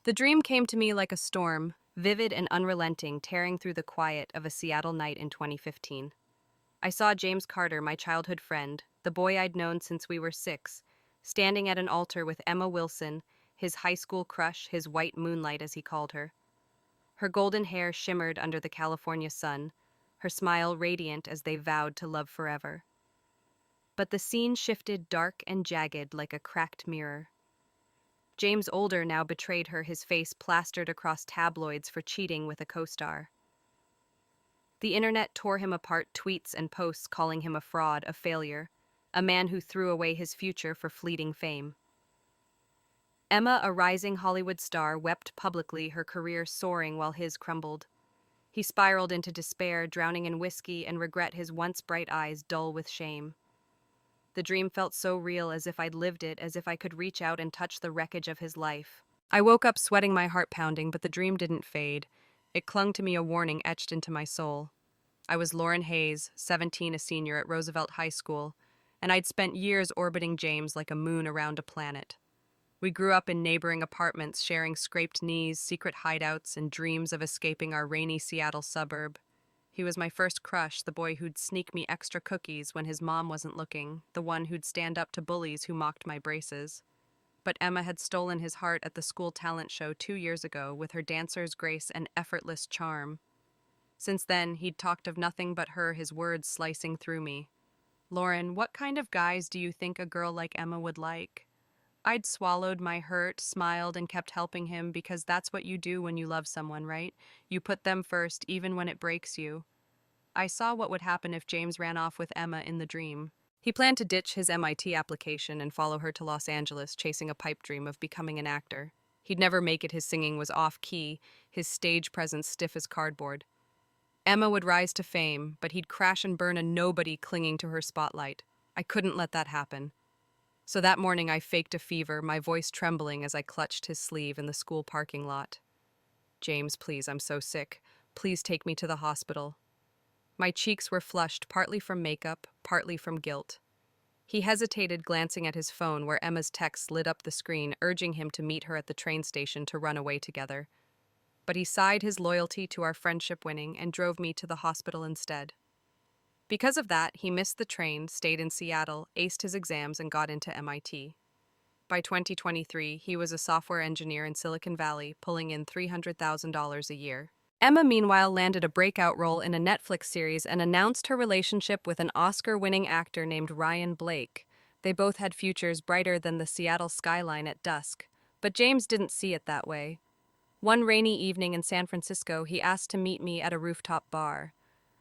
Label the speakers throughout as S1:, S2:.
S1: The dream came to me like a storm, vivid and unrelenting, tearing through the quiet of a Seattle night in 2015. I saw James Carter, my childhood friend, the boy I'd known since we were 6, standing at an altar with Emma Wilson, his high school crush, his white moonlight as he called her. Her golden hair shimmered under the California sun, her smile radiant as they vowed to love forever. But the scene shifted dark and jagged like a cracked mirror. James Older now betrayed her, his face plastered across tabloids for cheating with a co-star. The internet tore him apart, tweets and posts calling him a fraud, a failure, a man who threw away his future for fleeting fame. Emma, a rising Hollywood star, wept publicly, her career soaring while his crumbled. He spiraled into despair, drowning in whiskey and regret, his once bright eyes dull with shame. The dream felt so real, as if I'd lived it, as if I could reach out and touch the wreckage of his life. I woke up sweating, my heart pounding, but the dream didn't fade. It clung to me, a warning etched into my soul. I was Lauren Hayes, 17, a senior at Roosevelt High School, and I'd spent years orbiting James like a moon around a planet. We grew up in neighboring apartments, sharing scraped knees, secret hideouts, and dreams of escaping our rainy Seattle suburb. He was my first crush, the boy who'd sneak me extra cookies when his mom wasn't looking, the one who'd stand up to bullies who mocked my braces. But Emma had stolen his heart at the school talent show 2 years ago with her dancer's grace and effortless charm. Since then, he'd talked of nothing but her, his words slicing through me. "Lauren, what kind of guys do you think a girl like Emma would like?" I'd swallowed my hurt, smiled, and kept helping him, because that's what you do when you love someone, right? You put them first, even when it breaks you. I saw what would happen if James ran off with Emma in the dream. He planned to ditch his MIT application and follow her to Los Angeles, chasing a pipe dream of becoming an actor. He'd never make it, his singing was off-key, his stage presence stiff as cardboard. Emma would rise to fame, but he'd crash and burn, a nobody clinging to her spotlight. I couldn't let that happen. So that morning I faked a fever, my voice trembling as I clutched his sleeve in the school parking lot. "James, please, I'm so sick. Please take me to the hospital." My cheeks were flushed, partly from makeup, partly from guilt. He hesitated, glancing at his phone where Emma's text lit up the screen, urging him to meet her at the train station to run away together. But he sighed, his loyalty to our friendship winning, and drove me to the hospital instead. Because of that, he missed the train, stayed in Seattle, aced his exams, and got into MIT. By 2023, he was a software engineer in Silicon Valley, pulling in $300,000 a year. Emma, meanwhile, landed a breakout role in a Netflix series and announced her relationship with an Oscar-winning actor named Ryan Blake. They both had futures brighter than the Seattle skyline at dusk. But James didn't see it that way. One rainy evening in San Francisco, he asked to meet me at a rooftop bar.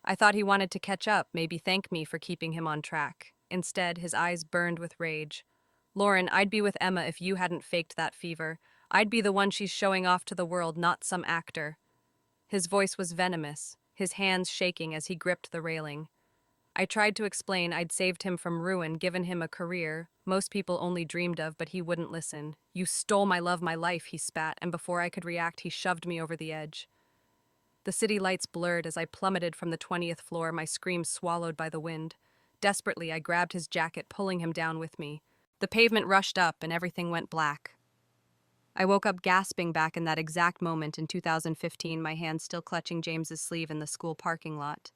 S1: I thought he wanted to catch up, maybe thank me for keeping him on track. Instead, his eyes burned with rage. "Lauren, I'd be with Emma if you hadn't faked that fever. I'd be the one she's showing off to the world, not some actor." His voice was venomous, his hands shaking as he gripped the railing. I tried to explain I'd saved him from ruin, given him a career most people only dreamed of, but he wouldn't listen. "You stole my love, my life," he spat, and before I could react, he shoved me over the edge. The city lights blurred as I plummeted from the 20th floor, my scream swallowed by the wind. Desperately, I grabbed his jacket, pulling him down with me. The pavement rushed up, and everything went black. I woke up gasping back in that exact moment in 2015, my hand still clutching James's sleeve in the school parking lot.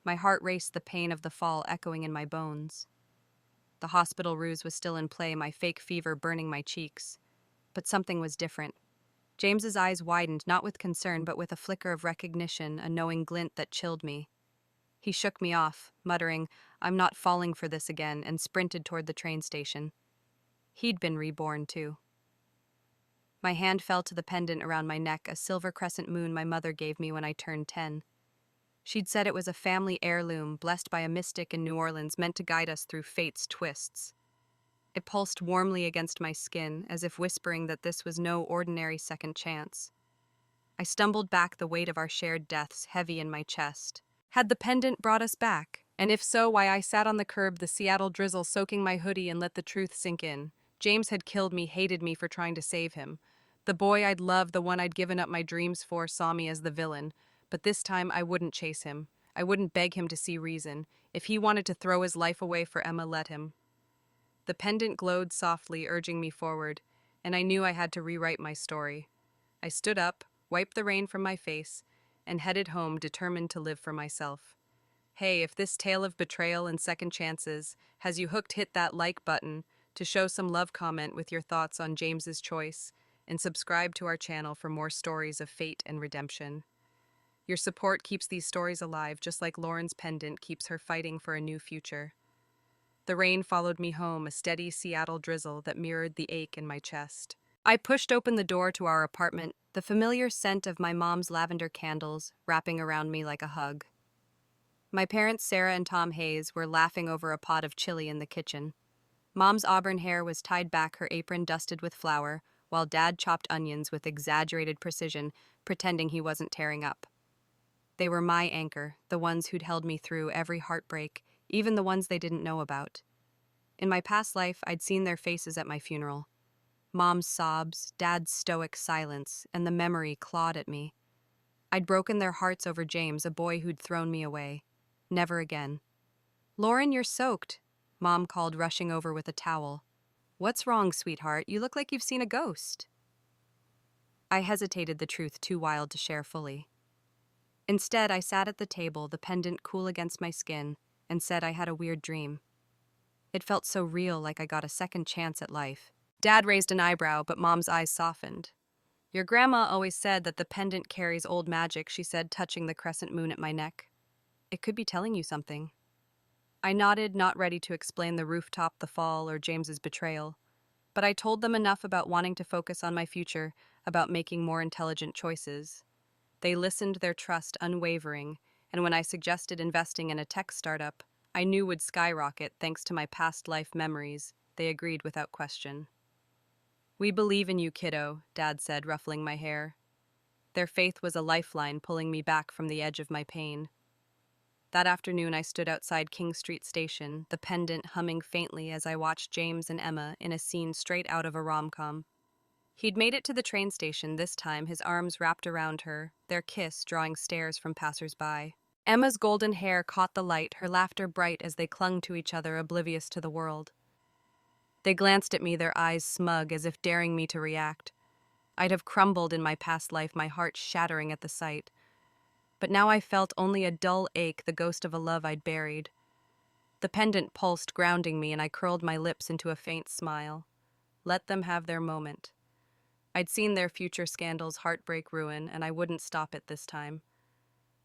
S1: My heart raced, the pain of the fall echoing in my bones. The hospital ruse was still in play, my fake fever burning my cheeks. But something was different. James's eyes widened, not with concern, but with a flicker of recognition, a knowing glint that chilled me. He shook me off, muttering, "I'm not falling for this again," and sprinted toward the train station. He'd been reborn, too. My hand fell to the pendant around my neck, a silver crescent moon my mother gave me when I turned 10. She'd said it was a family heirloom, blessed by a mystic in New Orleans, meant to guide us through fate's twists. It pulsed warmly against my skin, as if whispering that this was no ordinary second chance. I stumbled back, the weight of our shared deaths heavy in my chest. Had the pendant brought us back? And if so, why I sat on the curb, the Seattle drizzle soaking my hoodie, and let the truth sink in. James had killed me, hated me for trying to save him. The boy I'd loved, the one I'd given up my dreams for, saw me as the villain. But this time I wouldn't chase him. I wouldn't beg him to see reason. If he wanted to throw his life away for Emma, let him. The pendant glowed softly, urging me forward, and I knew I had to rewrite my story. I stood up, wiped the rain from my face, and headed home determined to live for myself. Hey, if this tale of betrayal and second chances has you hooked, hit that like button to show some love, comment with your thoughts on James's choice, and subscribe to our channel for more stories of fate and redemption. Your support keeps these stories alive, just like Lauren's pendant keeps her fighting for a new future. The rain followed me home, a steady Seattle drizzle that mirrored the ache in my chest. I pushed open the door to our apartment, the familiar scent of my mom's lavender candles wrapping around me like a hug. My parents, Sarah and Tom Hayes, were laughing over a pot of chili in the kitchen. Mom's auburn hair was tied back, her apron dusted with flour, while Dad chopped onions with exaggerated precision, pretending he wasn't tearing up. They were my anchor, the ones who'd held me through every heartbreak, even the ones they didn't know about. In my past life, I'd seen their faces at my funeral. Mom's sobs, Dad's stoic silence, and the memory clawed at me. I'd broken their hearts over James, a boy who'd thrown me away. Never again. "Lauren, you're soaked," Mom called, rushing over with a towel. "What's wrong, sweetheart? You look like you've seen a ghost." I hesitated, the truth too wild to share fully. Instead, I sat at the table, the pendant cool against my skin, and said I had a weird dream. It felt so real, like I got a second chance at life. Dad raised an eyebrow, but Mom's eyes softened. "Your grandma always said that the pendant carries old magic," she said, touching the crescent moon at my neck. "It could be telling you something." I nodded, not ready to explain the rooftop, the fall, or James's betrayal. But I told them enough about wanting to focus on my future, about making more intelligent choices. They listened, their trust unwavering, and when I suggested investing in a tech startup I knew would skyrocket thanks to my past life memories, they agreed without question. "We believe in you, kiddo," Dad said, ruffling my hair. Their faith was a lifeline pulling me back from the edge of my pain. That afternoon I stood outside King Street Station, the pendant humming faintly as I watched James and Emma in a scene straight out of a rom-com. He'd made it to the train station this time, his arms wrapped around her, their kiss drawing stares from passers-by. Emma's golden hair caught the light, her laughter bright as they clung to each other, oblivious to the world. They glanced at me, their eyes smug, as if daring me to react. I'd have crumbled in my past life, my heart shattering at the sight. But now I felt only a dull ache, the ghost of a love I'd buried. The pendant pulsed, grounding me, and I curled my lips into a faint smile. Let them have their moment. I'd seen their future scandals, heartbreak, ruin, and I wouldn't stop it this time.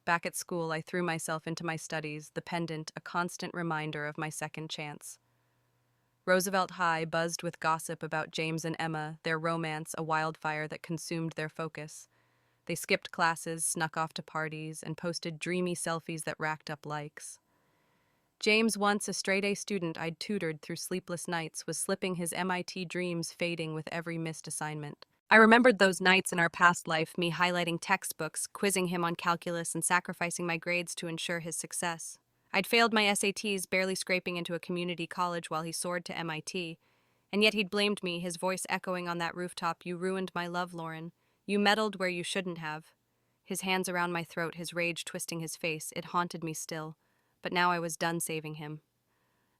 S1: Back at school, I threw myself into my studies, the pendant a constant reminder of my second chance. Roosevelt High buzzed with gossip about James and Emma, their romance a wildfire that consumed their focus. They skipped classes, snuck off to parties, and posted dreamy selfies that racked up likes. James, once a straight-A student I'd tutored through sleepless nights, was slipping, his MIT dreams fading with every missed assignment. I remembered those nights in our past life, me highlighting textbooks, quizzing him on calculus, and sacrificing my grades to ensure his success. I'd failed my SATs, barely scraping into a community college while he soared to MIT. And yet he'd blamed me, his voice echoing on that rooftop. "You ruined my love, Lauren. You meddled where you shouldn't have." His hands around my throat, his rage twisting his face, it haunted me still. But now I was done saving him.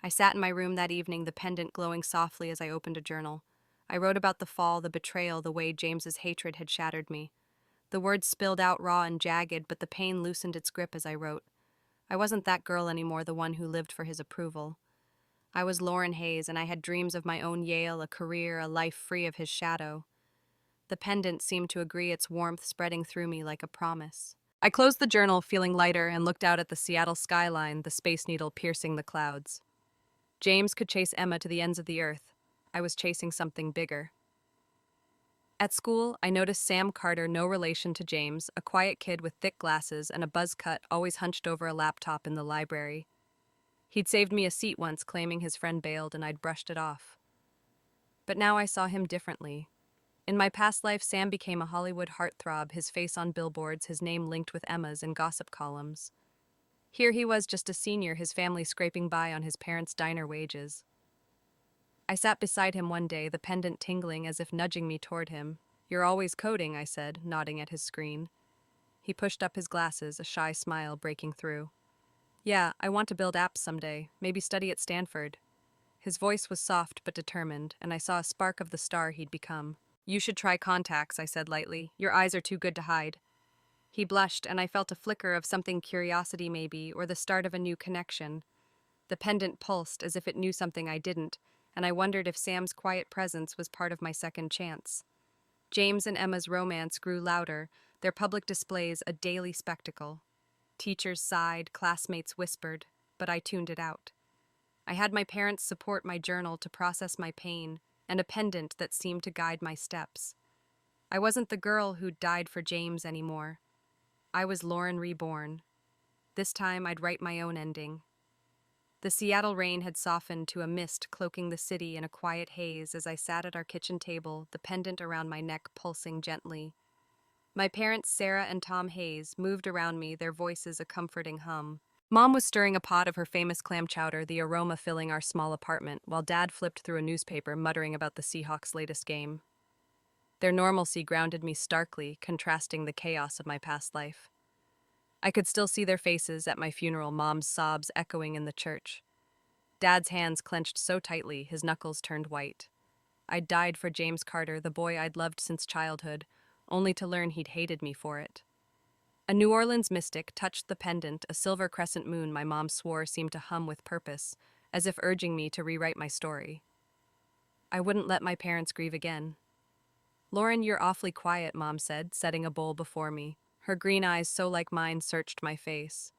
S1: I sat in my room that evening, the pendant glowing softly as I opened a journal. I wrote about the fall, the betrayal, the way James's hatred had shattered me. The words spilled out raw and jagged, but the pain loosened its grip as I wrote. I wasn't that girl anymore, the one who lived for his approval. I was Lauren Hayes, and I had dreams of my own Yale, a career, a life free of his shadow. The pendant seemed to agree, its warmth spreading through me like a promise. I closed the journal, feeling lighter, and looked out at the Seattle skyline, the Space Needle piercing the clouds. James could chase Emma to the ends of the earth. I was chasing something bigger. At school, I noticed Sam Carter, no relation to James, a quiet kid with thick glasses and a buzz cut, always hunched over a laptop in the library. He'd saved me a seat once, claiming his friend bailed, and I'd brushed it off. But now I saw him differently. In my past life, Sam became a Hollywood heartthrob, his face on billboards, his name linked with Emma's in gossip columns. Here he was, just a senior, his family scraping by on his parents' diner wages. I sat beside him one day, the pendant tingling as if nudging me toward him. "You're always coding," I said, nodding at his screen. He pushed up his glasses, a shy smile breaking through. "Yeah, I want to build apps someday, maybe study at Stanford." His voice was soft but determined, and I saw a spark of the star he'd become. You should try contacts, I said lightly. Your eyes are too good to hide. He blushed, and I felt a flicker of something curiosity maybe, or the start of a new connection. The pendant pulsed as if it knew something I didn't, and I wondered if Sam's quiet presence was part of my second chance. James and Emma's romance grew louder, their public displays a daily spectacle. Teachers sighed, classmates whispered, but I tuned it out. I had my parents support my journal to process my pain, and a pendant that seemed to guide my steps. I wasn't the girl who'd died for James anymore. I was Lauren Reborn. This time I'd write my own ending. The Seattle rain had softened to a mist cloaking the city in a quiet haze as I sat at our kitchen table, the pendant around my neck pulsing gently. My parents, Sarah and Tom Hayes, moved around me, their voices a comforting hum. Mom was stirring a pot of her famous clam chowder, the aroma filling our small apartment, while Dad flipped through a newspaper, muttering about the Seahawks' latest game. Their normalcy grounded me starkly, contrasting the chaos of my past life. I could still see their faces at my funeral, Mom's sobs echoing in the church. Dad's hands clenched so tightly, his knuckles turned white. I'd died for James Carter, the boy I'd loved since childhood, only to learn he'd hated me for it. A New Orleans mystic touched the pendant, a silver crescent moon my mom swore seemed to hum with purpose, as if urging me to rewrite my story. I wouldn't let my parents grieve again. Lauren, you're awfully quiet, Mom said, setting a bowl before me. Her green eyes so like mine searched my face.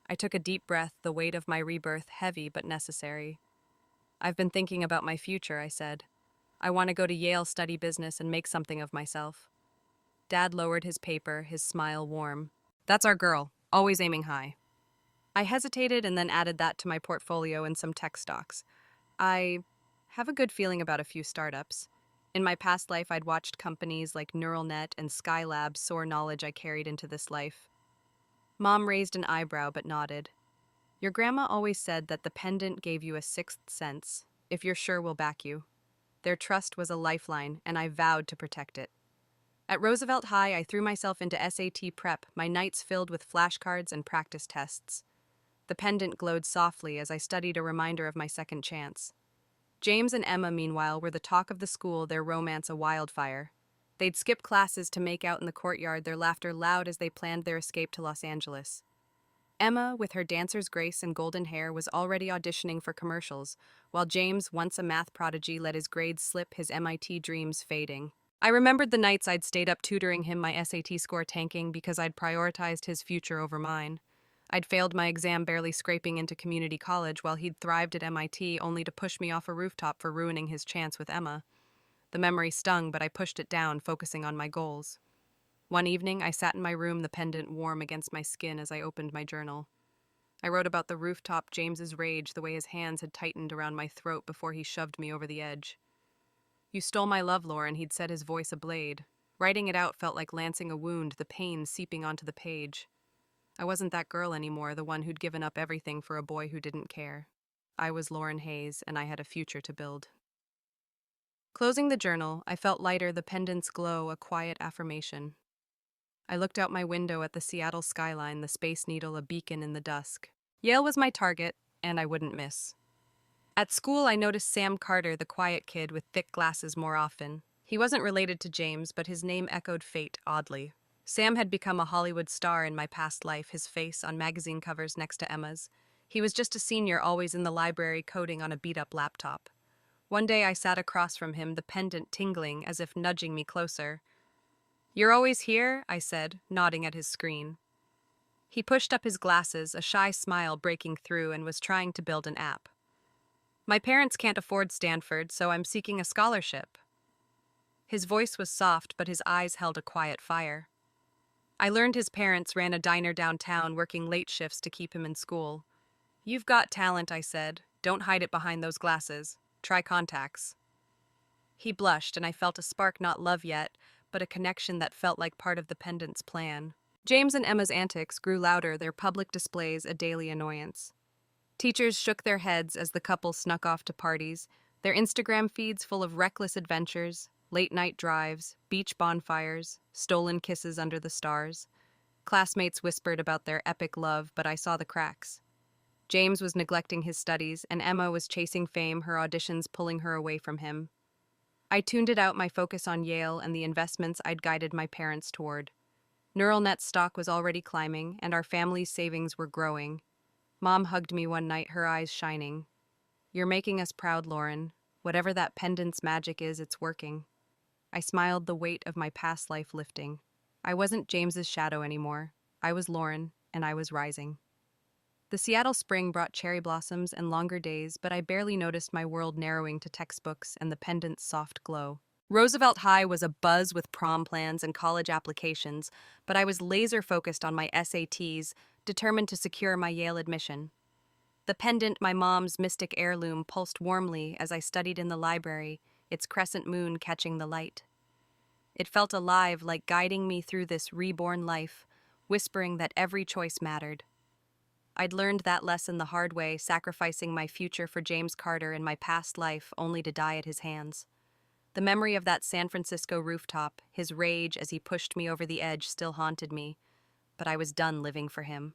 S1: I took a deep breath, the weight of my rebirth heavy but necessary. I've been thinking about my future, I said. I want to go to Yale, study business, and make something of myself. Dad lowered his paper, his smile warm. That's our girl, always aiming high. I hesitated and then added that to my portfolio and some tech stocks. I have a good feeling about a few startups. In my past life, I'd watched companies like NeuralNet and Skylab soar knowledge I carried into this life. Mom raised an eyebrow but nodded. Your grandma always said that the pendant gave you a sixth sense. If you're sure, we'll back you. Their trust was a lifeline, and I vowed to protect it. At Roosevelt High, I threw myself into SAT prep, my nights filled with flashcards and practice tests. The pendant glowed softly as I studied, a reminder of my second chance. James and Emma, meanwhile, were the talk of the school, their romance a wildfire. They'd skip classes to make out in the courtyard, their laughter loud as they planned their escape to Los Angeles. Emma, with her dancer's grace and golden hair, was already auditioning for commercials, while James, once a math prodigy, let his grades slip, his MIT dreams fading. I remembered the nights I'd stayed up tutoring him, my SAT score tanking because I'd prioritized his future over mine. I'd failed my exam, barely scraping into community college, while he'd thrived at MIT, only to push me off a rooftop for ruining his chance with Emma. The memory stung, but I pushed it down, focusing on my goals. One evening, I sat in my room, the pendant warm against my skin as I opened my journal. I wrote about the rooftop, James's rage, the way his hands had tightened around my throat before he shoved me over the edge. You stole my love, Lauren, he'd said, his voice a blade. Writing it out felt like lancing a wound, the pain seeping onto the page. I wasn't that girl anymore, the one who'd given up everything for a boy who didn't care. I was Lauren Hayes, and I had a future to build. Closing the journal, I felt lighter, the pendant's glow a quiet affirmation. I looked out my window at the Seattle skyline, the Space Needle a beacon in the dusk. Yale was my target, and I wouldn't miss. At school, I noticed Sam Carter, the quiet kid with thick glasses, more often. He wasn't related to James, but his name echoed fate, oddly. Sam had become a Hollywood star in my past life, his face on magazine covers next to Emma's. He was just a senior, always in the library coding on a beat-up laptop. One day I sat across from him, the pendant tingling as if nudging me closer. You're always here, I said, nodding at his screen. He pushed up his glasses, a shy smile breaking through, and was trying to build an app. My parents can't afford Stanford, so I'm seeking a scholarship. His voice was soft, but his eyes held a quiet fire. I learned his parents ran a diner downtown, working late shifts to keep him in school. You've got talent, I said. Don't hide it behind those glasses. Try contacts. He blushed, and I felt a spark, not love yet, but a connection that felt like part of the pendant's plan. James and Emma's antics grew louder, their public displays a daily annoyance. Teachers shook their heads as the couple snuck off to parties, their Instagram feeds full of reckless adventures, late-night drives, beach bonfires, stolen kisses under the stars. Classmates whispered about their epic love, but I saw the cracks. James was neglecting his studies, and Emma was chasing fame, her auditions pulling her away from him. I tuned it out, my focus on Yale and the investments I'd guided my parents toward. Neural net stock was already climbing, and our family's savings were growing. Mom hugged me one night, her eyes shining. "You're making us proud, Lauren. Whatever that pendant's magic is, it's working." I smiled, the weight of my past life lifting. I wasn't James's shadow anymore. I was Lauren, and I was rising. The Seattle spring brought cherry blossoms and longer days, but I barely noticed my world narrowing to textbooks and the pendant's soft glow. Roosevelt High was abuzz with prom plans and college applications, but I was laser focused on my SATs, determined to secure my Yale admission. The pendant, my mom's mystic heirloom, pulsed warmly as I studied in the library, its crescent moon catching the light. It felt alive, like guiding me through this reborn life, whispering that every choice mattered. I'd learned that lesson the hard way, sacrificing my future for James Carter in my past life only to die at his hands. The memory of that San Francisco rooftop, his rage as he pushed me over the edge, still haunted me, but I was done living for him.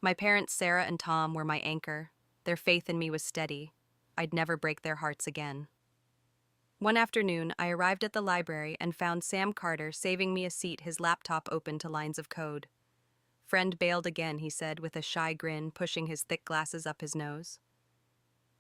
S1: My parents, Sarah and Tom, were my anchor. Their faith in me was steady. I'd never break their hearts again. One afternoon, I arrived at the library and found Sam Carter saving me a seat, his laptop open to lines of code. "Friend bailed again," he said with a shy grin, pushing his thick glasses up his nose.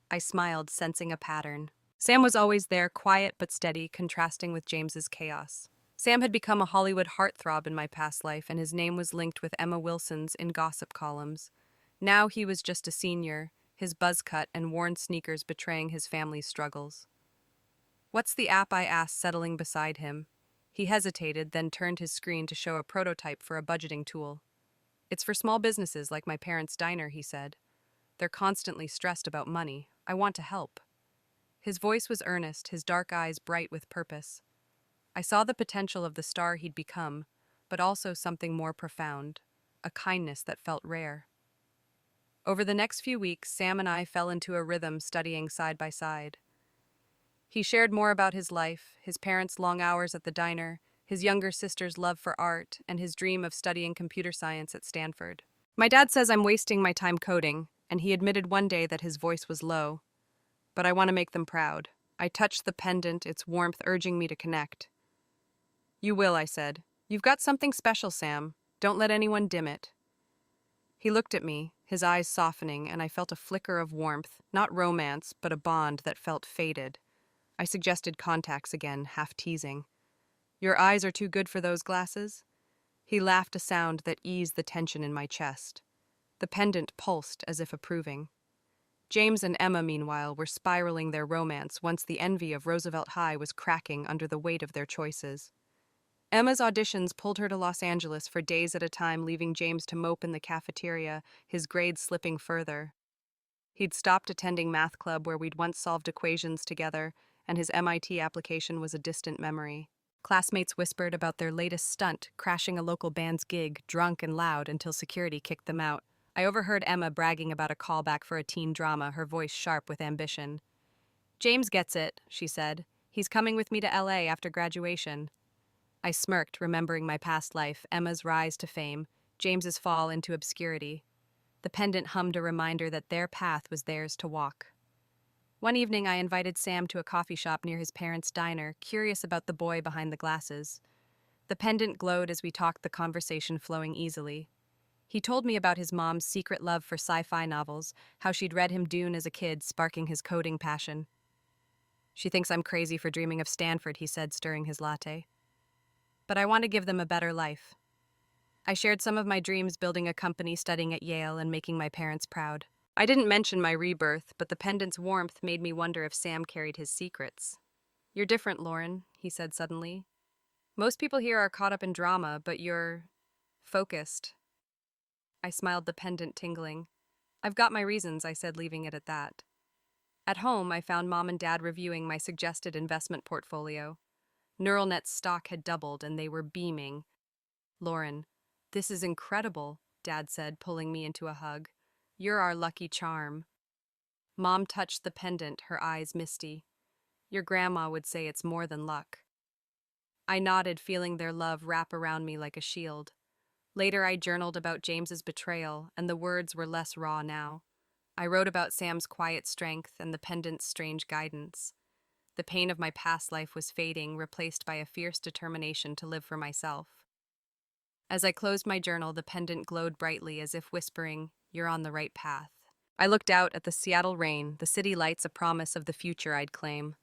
S1: I smiled, sensing a pattern. Sam was always there, quiet but steady, contrasting with James's chaos. Sam had become a Hollywood heartthrob in my past life, and his name was linked with Emma Wilson's in gossip columns. Now he was just a senior, his buzz cut and worn sneakers betraying his family's struggles. "What's the app?" I asked, settling beside him. He hesitated, then turned his screen to show a prototype for a budgeting tool. "It's for small businesses like my parents' diner," he said. "They're constantly stressed about money. I want to help." His voice was earnest, his dark eyes bright with purpose. I saw the potential of the star he'd become, but also something more profound, a kindness that felt rare. Over the next few weeks, Sam and I fell into a rhythm, studying side by side. He shared more about his life, his parents' long hours at the diner, his younger sister's love for art, and his dream of studying computer science at Stanford. "My dad says I'm wasting my time coding," and he admitted one day that his voice was low. "But I want to make them proud." I touched the pendant, its warmth urging me to connect. "You will," I said. "You've got something special, Sam. Don't let anyone dim it." He looked at me, his eyes softening, and I felt a flicker of warmth, not romance, but a bond that felt faded. I suggested contacts again, half teasing. "Your eyes are too good for those glasses?" He laughed, a sound that eased the tension in my chest. The pendant pulsed as if approving. James and Emma, meanwhile, were spiraling their romance once the envy of Roosevelt High was cracking under the weight of their choices. Emma's auditions pulled her to Los Angeles for days at a time, leaving James to mope in the cafeteria, his grades slipping further. He'd stopped attending math club where we'd once solved equations together, and his MIT application was a distant memory. Classmates whispered about their latest stunt, crashing a local band's gig, drunk and loud, until security kicked them out. I overheard Emma bragging about a callback for a teen drama, her voice sharp with ambition. "James gets it," she said. "He's coming with me to LA after graduation." I smirked, remembering my past life, Emma's rise to fame, James's fall into obscurity. The pendant hummed a reminder that their path was theirs to walk. One evening, I invited Sam to a coffee shop near his parents' diner, curious about the boy behind the glasses. The pendant glowed as we talked, the conversation flowing easily. He told me about his mom's secret love for sci-fi novels, how she'd read him Dune as a kid, sparking his coding passion. "She thinks I'm crazy for dreaming of Stanford," he said, stirring his latte. "But I want to give them a better life." I shared some of my dreams, building a company, studying at Yale, and making my parents proud. I didn't mention my rebirth, but the pendant's warmth made me wonder if Sam carried his secrets. "You're different, Lauren," he said suddenly. "Most people here are caught up in drama, but you're focused." I smiled, the pendant tingling. "I've got my reasons," I said, leaving it at that. At home, I found Mom and Dad reviewing my suggested investment portfolio. Neural Net's stock had doubled, and they were beaming. "Lauren, this is incredible," Dad said, pulling me into a hug. "You're our lucky charm." Mom touched the pendant, her eyes misty. "Your grandma would say it's more than luck." I nodded, feeling their love wrap around me like a shield. Later, I journaled about James's betrayal, and the words were less raw now. I wrote about Sam's quiet strength and the pendant's strange guidance. The pain of my past life was fading, replaced by a fierce determination to live for myself. As I closed my journal, the pendant glowed brightly as if whispering, "You're on the right path." I looked out at the Seattle rain, the city lights a promise of the future I'd claim.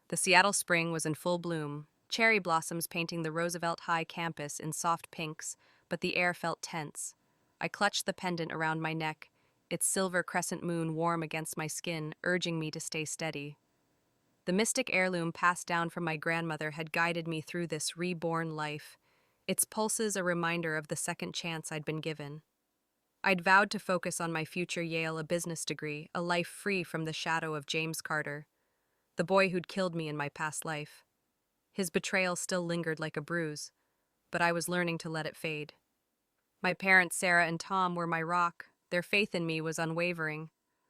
S1: The Seattle spring was in full bloom, cherry blossoms painting the Roosevelt High campus in soft pinks, but the air felt tense. I clutched the pendant around my neck, its silver crescent moon warm against my skin, urging me to stay steady. The mystic heirloom passed down from my grandmother had guided me through this reborn life, its pulses a reminder of the second chance I'd been given. I'd vowed to focus on my future Yale, a business degree, a life free from the shadow of James Carter, the boy who'd killed me in my past life. His betrayal still lingered like a bruise, but I was learning to let it fade. My parents, Sarah and Tom, were my rock. Their faith in me was unwavering.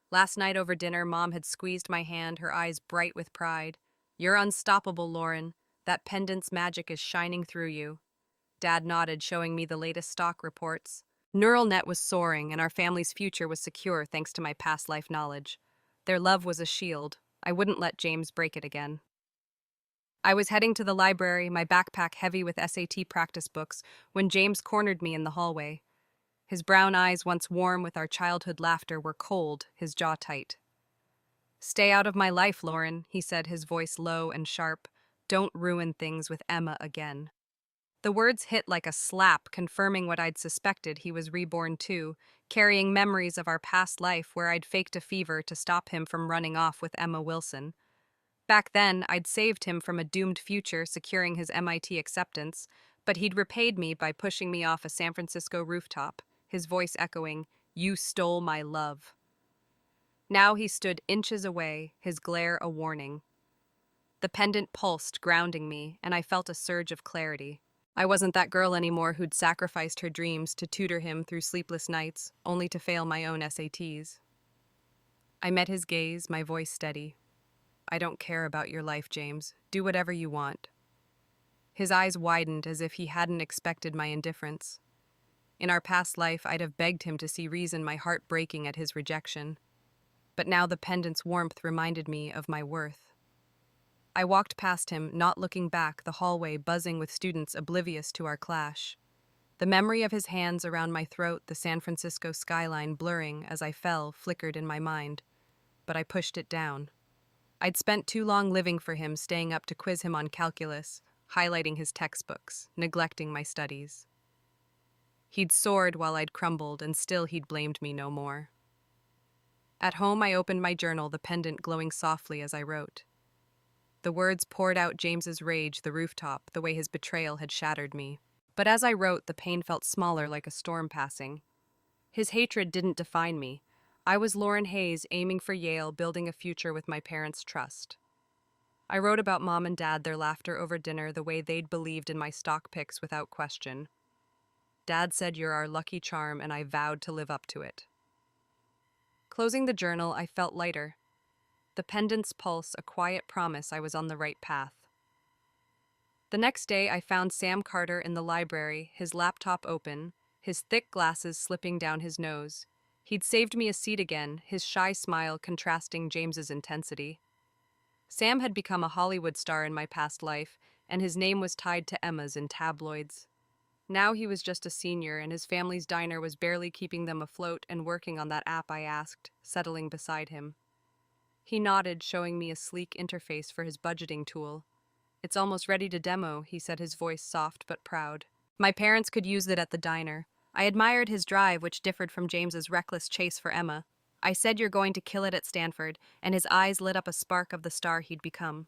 S1: Last night over dinner, Mom had squeezed my hand, her eyes bright with pride. "You're unstoppable, Lauren. That pendant's magic is shining through you." Dad nodded, showing me the latest stock reports. Neural net was soaring, and our family's future was secure thanks to my past life knowledge. Their love was a shield. I wouldn't let James break it again. I was heading to the library, my backpack heavy with SAT practice books, when James cornered me in the hallway. His brown eyes, once warm with our childhood laughter, were cold, his jaw tight. "Stay out of my life, Lauren," he said, his voice low and sharp. "Don't ruin things with Emma again." The words hit like a slap, confirming what I'd suspected. He was reborn too, carrying memories of our past life where I'd faked a fever to stop him from running off with Emma Wilson. Back then, I'd saved him from a doomed future, securing his MIT acceptance, but he'd repaid me by pushing me off a San Francisco rooftop, his voice echoing, "You stole my love." Now he stood inches away, his glare a warning. The pendant pulsed, grounding me, and I felt a surge of clarity. I wasn't that girl anymore who'd sacrificed her dreams to tutor him through sleepless nights, only to fail my own SATs. I met his gaze, my voice steady. "I don't care about your life, James. Do whatever you want." His eyes widened as if he hadn't expected my indifference. In our past life, I'd have begged him to see reason, my heart breaking at his rejection. But now the pendant's warmth reminded me of my worth. I walked past him, not looking back, the hallway buzzing with students oblivious to our clash. The memory of his hands around my throat, the San Francisco skyline blurring as I fell, flickered in my mind. But I pushed it down. I'd spent too long living for him, staying up to quiz him on calculus, highlighting his textbooks, neglecting my studies. He'd soared while I'd crumbled, and still he'd blamed me no more. At home, I opened my journal, the pendant glowing softly as I wrote. The words poured out James's rage, the rooftop, the way his betrayal had shattered me. But as I wrote, the pain felt smaller, like a storm passing. His hatred didn't define me. I was Lauren Hayes, aiming for Yale, building a future with my parents' trust. I wrote about Mom and Dad, their laughter over dinner, the way they'd believed in my stock picks without question. Dad said, "You're our lucky charm," and I vowed to live up to it. Closing the journal, I felt lighter. The pendant's pulse, a quiet promise I was on the right path. The next day, I found Sam Carter in the library, his laptop open, his thick glasses slipping down his nose. He'd saved me a seat again, his shy smile contrasting James's intensity. Sam had become a Hollywood star in my past life, and his name was tied to Emma's in tabloids. Now he was just a senior, and his family's diner was barely keeping them afloat and working on that app I asked, settling beside him. He nodded, showing me a sleek interface for his budgeting tool. "It's almost ready to demo," he said, his voice soft but proud. My parents could use it at the diner. I admired his drive, which differed from James's reckless chase for Emma. I said, "You're going to kill it at Stanford," and his eyes lit up a spark of the star he'd become.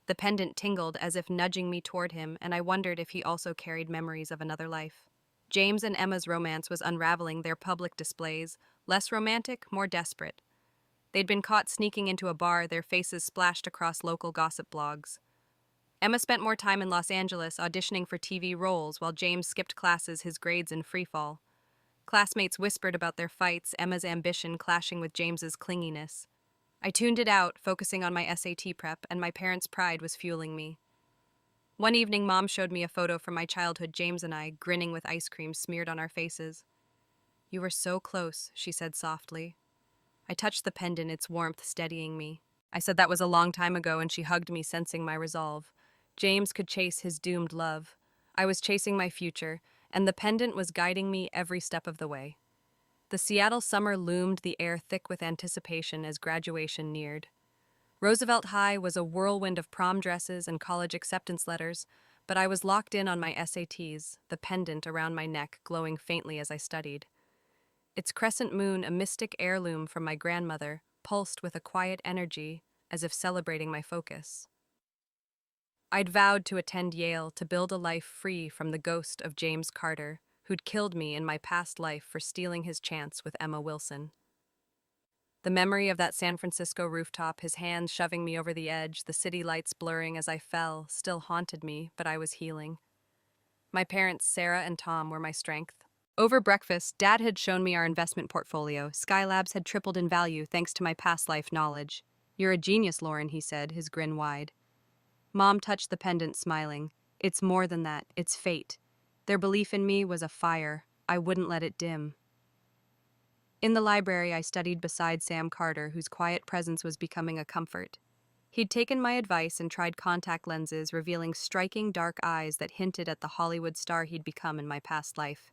S1: The pendant tingled as if nudging me toward him, and I wondered if he also carried memories of another life. James and Emma's romance was unraveling, their public displays, less romantic, more desperate. They'd been caught sneaking into a bar, their faces splashed across local gossip blogs. Emma spent more time in Los Angeles auditioning for TV roles while James skipped classes, his grades in freefall. Classmates whispered about their fights, Emma's ambition clashing with James's clinginess. I tuned it out, focusing on my SAT prep, and my parents' pride was fueling me. One evening, Mom showed me a photo from my childhood, James and I, grinning with ice cream smeared on our faces. "You were so close," she said softly. I touched the pendant, its warmth steadying me. I said that was a long time ago, and she hugged me, sensing my resolve. James could chase his doomed love. I was chasing my future, and the pendant was guiding me every step of the way. The Seattle summer loomed, the air thick with anticipation as graduation neared. Roosevelt High was a whirlwind of prom dresses and college acceptance letters, but I was locked in on my SATs, the pendant around my neck glowing faintly as I studied. Its crescent moon, a mystic heirloom from my grandmother, pulsed with a quiet energy, as if celebrating my focus. I'd vowed to attend Yale to build a life free from the ghost of James Carter, who'd killed me in my past life for stealing his chance with Emma Wilson. The memory of that San Francisco rooftop, his hands shoving me over the edge, the city lights blurring as I fell, still haunted me, but I was healing. My parents, Sarah and Tom, were my strength. Over breakfast, Dad had shown me our investment portfolio. Skylabs had tripled in value thanks to my past life knowledge. "You're a genius, Lauren," he said, his grin wide. Mom touched the pendant, smiling. "It's more than that, it's fate. Their belief in me was a fire. I wouldn't let it dim." In the library, I studied beside Sam Carter, whose quiet presence was becoming a comfort. He'd taken my advice and tried contact lenses, revealing striking dark eyes that hinted at the Hollywood star he'd become in my past life.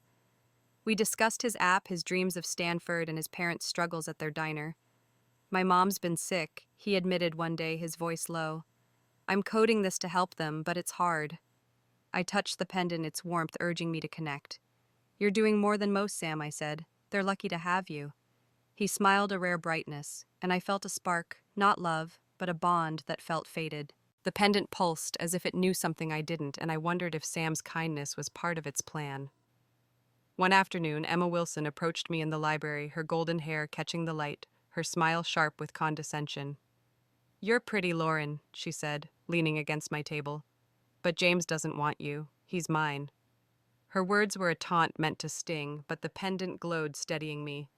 S1: We discussed his app, his dreams of Stanford, and his parents' struggles at their diner. "My mom's been sick," he admitted one day, his voice low. "I'm coding this to help them, but it's hard." I touched the pendant, its warmth urging me to connect. "You're doing more than most, Sam," I said. "They're lucky to have you." He smiled, a rare brightness, and I felt a spark, not love, but a bond that felt fated. The pendant pulsed as if it knew something I didn't, and I wondered if Sam's kindness was part of its plan. One afternoon, Emma Wilson approached me in the library, her golden hair catching the light, her smile sharp with condescension. "You're pretty, Lauren," she said, leaning against my table. "But James doesn't want you. He's mine." Her words were a taunt meant to sting, but the pendant glowed, steadying me.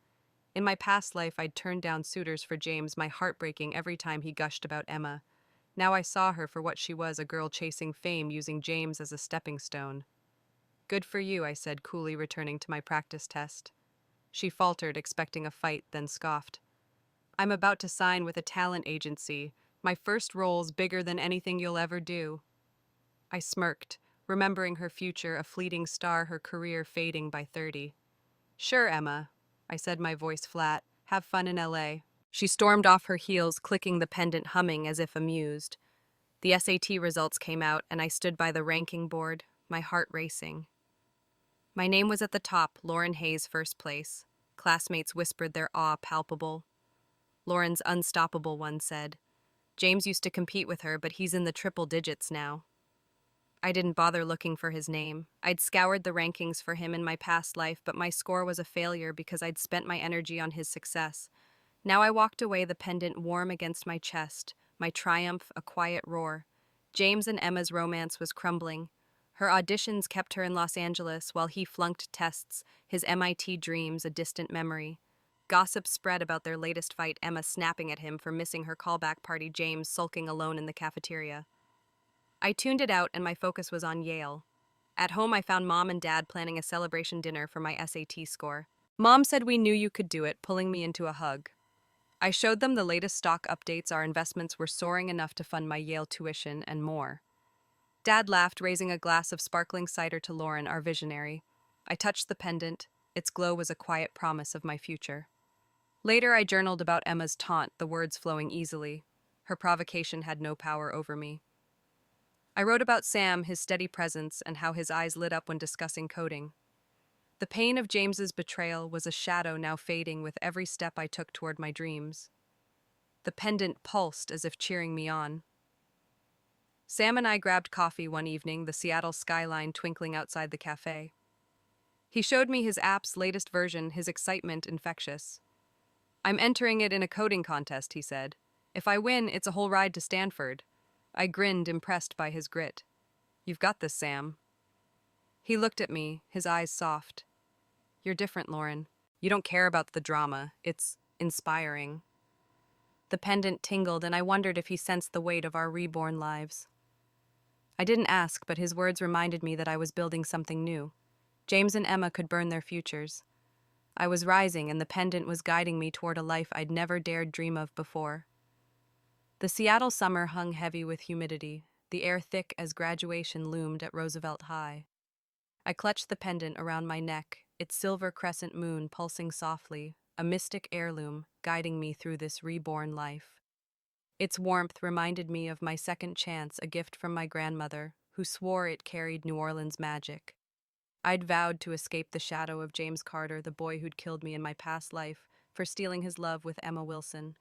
S1: In my past life, I'd turned down suitors for James, my heart breaking every time he gushed about Emma. Now I saw her for what she was, a girl chasing fame, using James as a stepping stone. "Good for you," I said, coolly returning to my practice test. She faltered, expecting a fight, then scoffed. "I'm about to sign with a talent agency. My first role's bigger than anything you'll ever do." I smirked, remembering her future, a fleeting star, her career fading by 30. "Sure, Emma," I said, my voice flat. "Have fun in LA." She stormed off her heels, clicking the pendant, humming as if amused. The SAT results came out, and I stood by the ranking board, my heart racing. My name was at the top, Lauren Hayes, first place. Classmates whispered their awe palpable. "Lauren's unstoppable," one said. "James used to compete with her, but he's in the triple digits now." I didn't bother looking for his name. I'd scoured the rankings for him in my past life, but my score was a failure because I'd spent my energy on his success. Now I walked away, the pendant warm against my chest, my triumph a quiet roar. James and Emma's romance was crumbling. Her auditions kept her in Los Angeles while he flunked tests, his MIT dreams a distant memory. Gossip spread about their latest fight, Emma snapping at him for missing her callback party, James sulking alone in the cafeteria. I tuned it out, and my focus was on Yale. At home, I found Mom and Dad planning a celebration dinner for my SAT score. Mom said, "We knew you could do it," pulling me into a hug. I showed them the latest stock updates. Our investments were soaring enough to fund my Yale tuition and more. Dad laughed, raising a glass of sparkling cider to Lauren, our visionary. I touched the pendant. Its glow was a quiet promise of my future. Later, I journaled about Emma's taunt, the words flowing easily. Her provocation had no power over me. I wrote about Sam, his steady presence, and how his eyes lit up when discussing coding. The pain of James's betrayal was a shadow now fading with every step I took toward my dreams. The pendant pulsed as if cheering me on. Sam and I grabbed coffee one evening, the Seattle skyline twinkling outside the cafe. He showed me his app's latest version, his excitement infectious. "I'm entering it in a coding contest," he said. "If I win, it's a whole ride to Stanford." I grinned, impressed by his grit. "You've got this, Sam." He looked at me, his eyes soft. "You're different, Lauren. You don't care about the drama. It's inspiring." The pendant tingled, and I wondered if he sensed the weight of our reborn lives. I didn't ask, but his words reminded me that I was building something new. James and Emma could burn their futures. I was rising, and the pendant was guiding me toward a life I'd never dared dream of before. The Seattle summer hung heavy with humidity, the air thick as graduation loomed at Roosevelt High. I clutched the pendant around my neck, its silver crescent moon pulsing softly, a mystic heirloom guiding me through this reborn life. Its warmth reminded me of my second chance, a gift from my grandmother, who swore it carried New Orleans magic. I'd vowed to escape the shadow of James Carter, the boy who'd killed me in my past life, for stealing his love with Emma Wilson.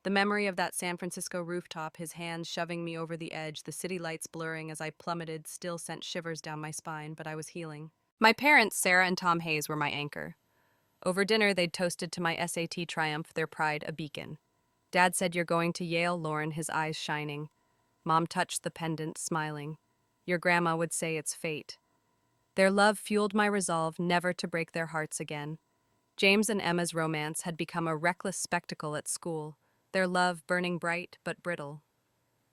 S1: The memory of that San Francisco rooftop, his hands shoving me over the edge, the city lights blurring as I plummeted, still sent shivers down my spine, but I was healing. My parents, Sarah and Tom Hayes, were my anchor. Over dinner, they'd toasted to my SAT triumph, their pride a beacon. Dad said, "You're going to Yale, Lauren," his eyes shining. Mom touched the pendant, smiling. "Your grandma would say it's fate." Their love fueled my resolve never to break their hearts again. James and Emma's romance had become a reckless spectacle at school, their love burning bright but brittle.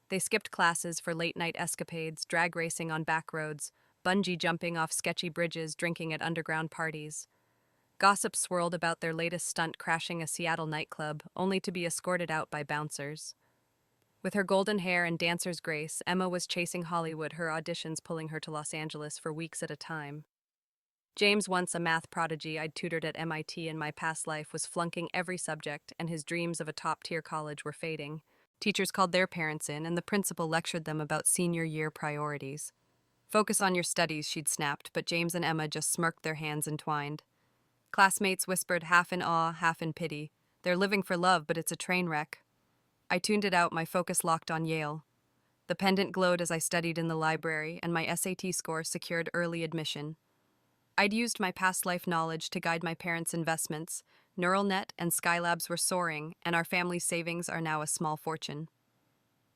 S1: They skipped classes for late-night escapades, drag racing on back roads, bungee jumping off sketchy bridges, drinking at underground parties. Gossip swirled about their latest stunt, crashing a Seattle nightclub, only to be escorted out by bouncers. With her golden hair and dancer's grace, Emma was chasing Hollywood, her auditions pulling her to Los Angeles for weeks at a time. James, once a math prodigy I'd tutored at MIT in my past life, was flunking every subject, and his dreams of a top-tier college were fading. Teachers called their parents in, and the principal lectured them about senior year priorities. "Focus on your studies," she'd snapped, but James and Emma just smirked, their hands entwined. Classmates whispered, half in awe, half in pity. "They're living for love, but it's a train wreck." I tuned it out, my focus locked on Yale. The pendant glowed as I studied in the library, and my SAT score secured early admission. I'd used my past life knowledge to guide my parents' investments. Neural net and Skylabs were soaring, and our family's savings are now a small fortune.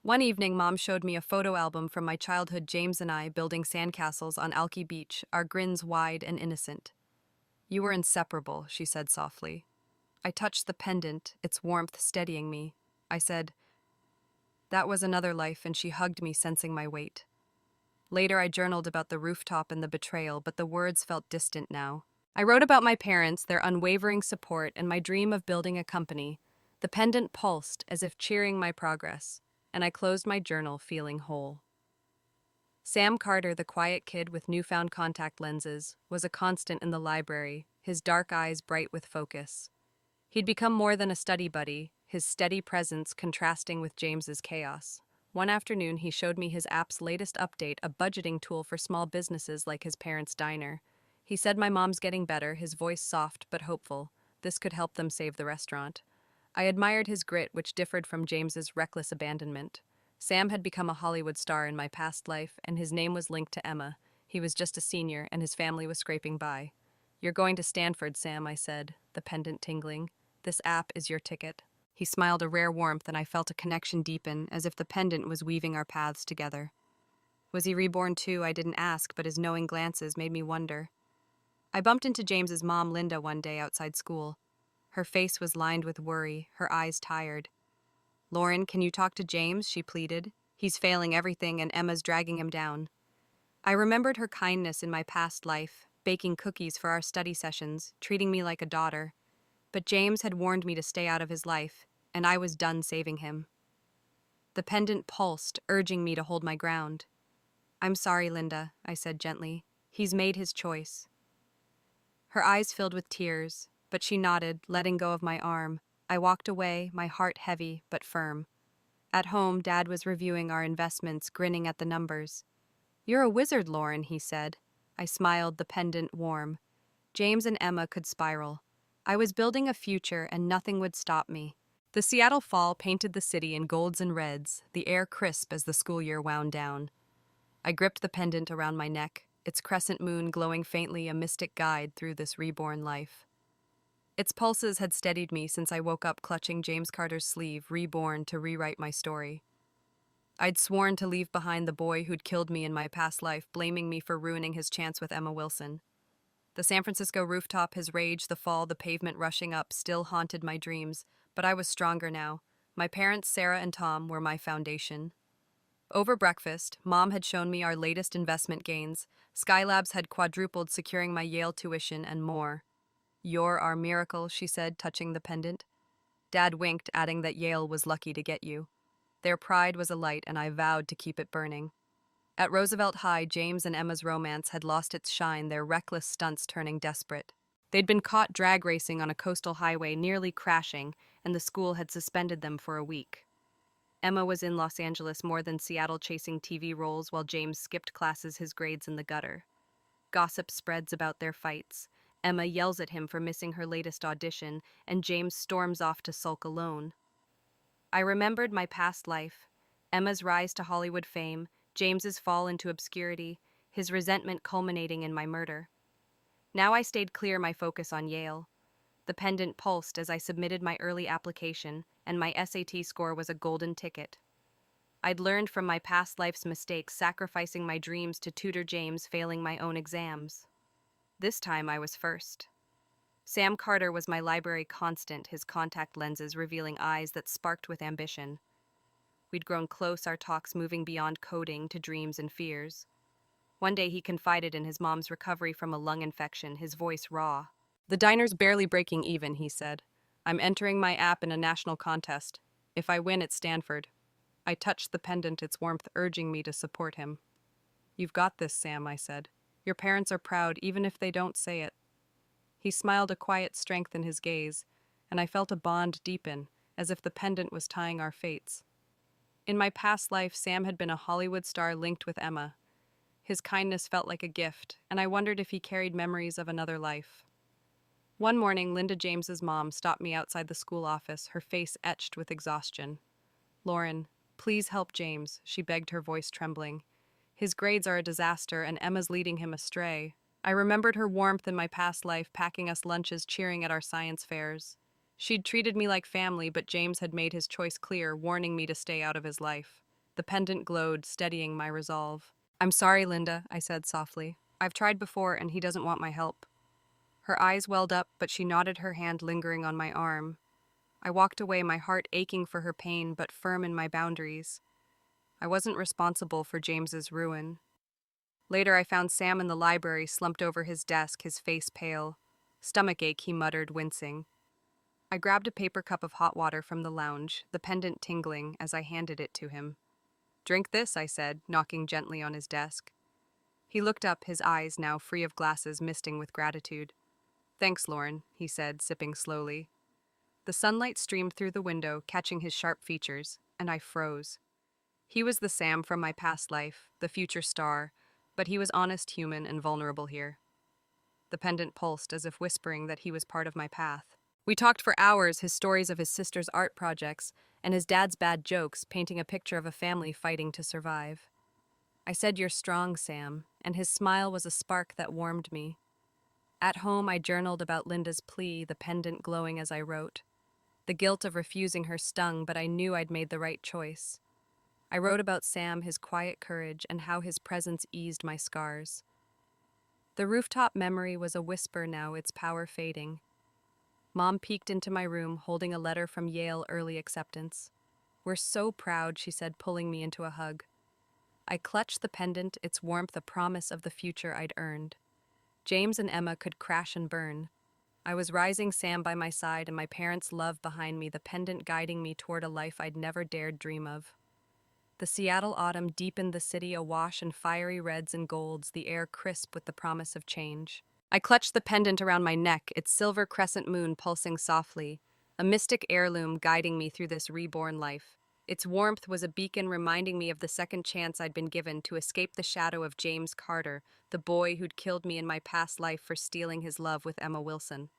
S1: One evening, Mom showed me a photo album from my childhood, James and I building sandcastles on Alki Beach, our grins wide and innocent. "You were inseparable," she said softly. I touched the pendant, its warmth steadying me. I said, "That was another life," and she hugged me, sensing my weight. Later, I journaled about the rooftop and the betrayal, but the words felt distant now. I wrote about my parents, their unwavering support, and my dream of building a company. The pendant pulsed, as if cheering my progress, and I closed my journal feeling whole. Sam Carter, the quiet kid with newfound contact lenses, was a constant in the library, his dark eyes bright with focus. He'd become more than a study buddy, his steady presence contrasting with James's chaos. One afternoon, he showed me his app's latest update, a budgeting tool for small businesses like his parents' diner. He said, "My mom's getting better," his voice soft but hopeful. This could help them save the restaurant. I admired his grit, which differed from James's reckless abandonment. Sam had become a Hollywood star in my past life, and his name was linked to Emma. He was just a senior, and his family was scraping by. "You're going to Stanford, Sam," I said, the pendant tingling. "This app is your ticket." He smiled, a rare warmth, and I felt a connection deepen, as if the pendant was weaving our paths together. Was he reborn too? I didn't ask, but his knowing glances made me wonder. I bumped into James's mom, Linda, one day outside school. Her face was lined with worry, her eyes tired. "Lauren, can you talk to James?" she pleaded. "He's failing everything, and Emma's dragging him down." I remembered her kindness in my past life, baking cookies for our study sessions, treating me like a daughter. But James had warned me to stay out of his life, and I was done saving him. The pendant pulsed, urging me to hold my ground. "I'm sorry, Linda," I said gently. "He's made his choice." Her eyes filled with tears, but she nodded, letting go of my arm. I walked away, my heart heavy but firm. At home, Dad was reviewing our investments, grinning at the numbers. "You're a wizard, Lauren," he said. I smiled, the pendant warm. James and Emma could spiral. I was building a future, and nothing would stop me. The Seattle fall painted the city in golds and reds, the air crisp as the school year wound down. I gripped the pendant around my neck, its crescent moon glowing faintly, a mystic guide through this reborn life. Its pulses had steadied me since I woke up clutching James Carter's sleeve, reborn to rewrite my story. I'd sworn to leave behind the boy who'd killed me in my past life, blaming me for ruining his chance with Emma Wilson. The San Francisco rooftop, his rage, the fall, the pavement rushing up, still haunted my dreams, but I was stronger now. My parents, Sarah and Tom, were my foundation. Over breakfast, Mom had shown me our latest investment gains. Skylabs had quadrupled, securing my Yale tuition and more. "You're our miracle," she said, touching the pendant. Dad winked, adding that Yale was lucky to get you. Their pride was alight, and I vowed to keep it burning. At Roosevelt High, James and Emma's romance had lost its shine, their reckless stunts turning desperate. They'd been caught drag racing on a coastal highway, nearly crashing, and the school had suspended them for a week. Emma was in Los Angeles more than Seattle, chasing TV roles while James skipped classes, his grades in the gutter. Gossip spreads about their fights. Emma yells at him for missing her latest audition, and James storms off to sulk alone. I remembered my past life, Emma's rise to Hollywood fame, James's fall into obscurity, his resentment culminating in my murder. Now I stayed clear, my focus on Yale. The pendant pulsed as I submitted my early application, and my SAT score was a golden ticket. I'd learned from my past life's mistakes, sacrificing my dreams to tutor James, failing my own exams. This time I was first. Sam Carter was my library constant, his contact lenses revealing eyes that sparked with ambition. We'd grown close, our talks moving beyond coding to dreams and fears. One day he confided in his mom's recovery from a lung infection, his voice raw. "The diner's barely breaking even," he said. "I'm entering my app in a national contest. If I win, it's Stanford." I touched the pendant, its warmth urging me to support him. "You've got this, Sam," I said. "Your parents are proud, even if they don't say it." He smiled, a quiet strength in his gaze, and I felt a bond deepen, as if the pendant was tying our fates. In my past life, Sam had been a Hollywood star linked with Emma. His kindness felt like a gift, and I wondered if he carried memories of another life. One morning, Linda James's mom stopped me outside the school office, her face etched with exhaustion. "Lauren, please help James," she begged, her voice trembling. "His grades are a disaster, and Emma's leading him astray." I remembered her warmth in my past life, packing us lunches, cheering at our science fairs. She'd treated me like family, but James had made his choice clear, warning me to stay out of his life. The pendant glowed, steadying my resolve. "I'm sorry, Linda," I said softly. "I've tried before, and he doesn't want my help." Her eyes welled up, but she nodded, her hand lingering on my arm. I walked away, my heart aching for her pain, but firm in my boundaries. I wasn't responsible for James's ruin. Later, I found Sam in the library, slumped over his desk, his face pale. "Stomachache," he muttered, wincing. I grabbed a paper cup of hot water from the lounge, the pendant tingling as I handed it to him. "Drink this," I said, knocking gently on his desk. He looked up, his eyes, now free of glasses, misting with gratitude. "Thanks, Lauren," he said, sipping slowly. The sunlight streamed through the window, catching his sharp features, and I froze. He was the Sam from my past life, the future star, but he was honest, human, and vulnerable here. The pendant pulsed, as if whispering that he was part of my path. We talked for hours, his stories of his sister's art projects, and his dad's bad jokes, painting a picture of a family fighting to survive. I said, "You're strong, Sam," and his smile was a spark that warmed me. At home, I journaled about Linda's plea, the pendant glowing as I wrote. The guilt of refusing her stung, but I knew I'd made the right choice. I wrote about Sam, his quiet courage, and how his presence eased my scars. The rooftop memory was a whisper now, its power fading. Mom peeked into my room, holding a letter from Yale early acceptance. "We're so proud," she said, pulling me into a hug. I clutched the pendant, its warmth a promise of the future I'd earned. James and Emma could crash and burn. I was rising, Sam by my side, and my parents' love behind me, the pendant guiding me toward a life I'd never dared dream of. The Seattle autumn deepened, the city awash in fiery reds and golds, the air crisp with the promise of change. I clutched the pendant around my neck, its silver crescent moon pulsing softly, a mystic heirloom guiding me through this reborn life. Its warmth was a beacon reminding me of the second chance I'd been given to escape the shadow of James Carter, the boy who'd killed me in my past life for stealing his love with Emma Wilson.